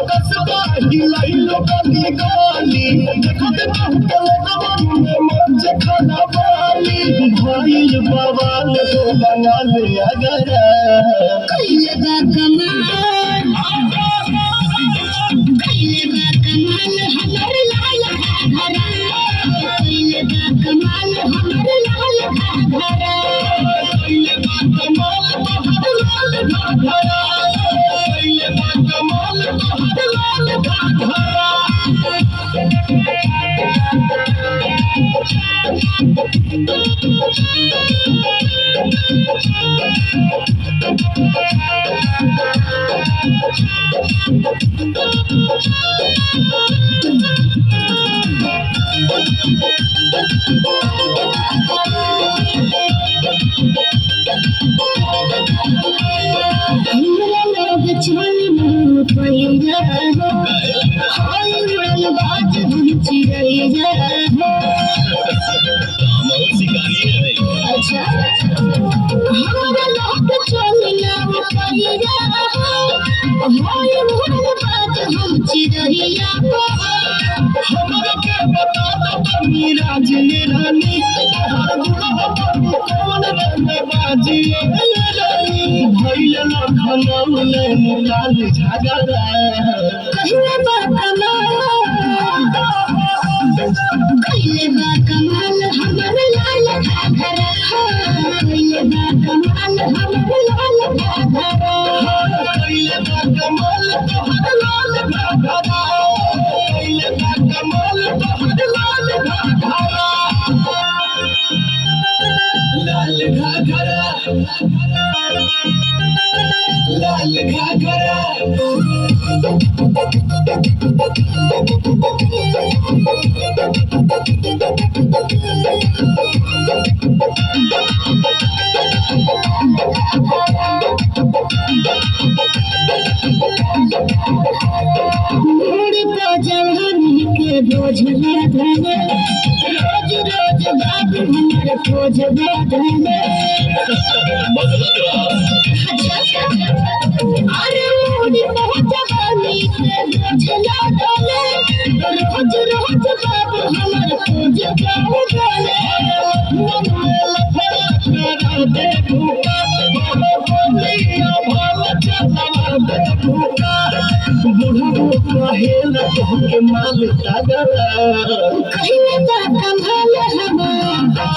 कसबा हिलाइलो गली गली देखत बहुते लोगवन में मौज खाना वाली भइल बवाल हो बंगाल अगर कइले बा कमाल हमर लाल घाघरा कइले बा कमाल हमर लाल घाघरा कइले बा कमाल तोहर लाल घाघरा कइले बा कमाल तोहर लाल घाघरा हमरा लोग चल मुँह पैया हो हाय उड़न बाज हम चिड़ैया हो अच्छा हमरा लोग चल मुँह पैया हो हाय उड़न बाज हम चिड़ैया हो हमरा के बता दो तनी राज ने रानी तोहर गुण कौन रंग बाजी रानी भइल लखनऊ में लाल झगड़ा कइले बा कमाल हमर लाल घाघरा कइले बा कमाल हमर लाल घाघरा कइले बा कमाल तोहर लाल घाघरा कइले बा कमाल तोहर लाल घाघरा लाल घाघरा लाल घाघरा मोड़ी पे जवानी के बोझ लादले रोज रोज बाबू हमर खोज बादले अरे मोड़ी पे जवानी के बोझ लादले रोज रोज बाबू हमर खोज बादले के माल कहीं ना कमाल हमारा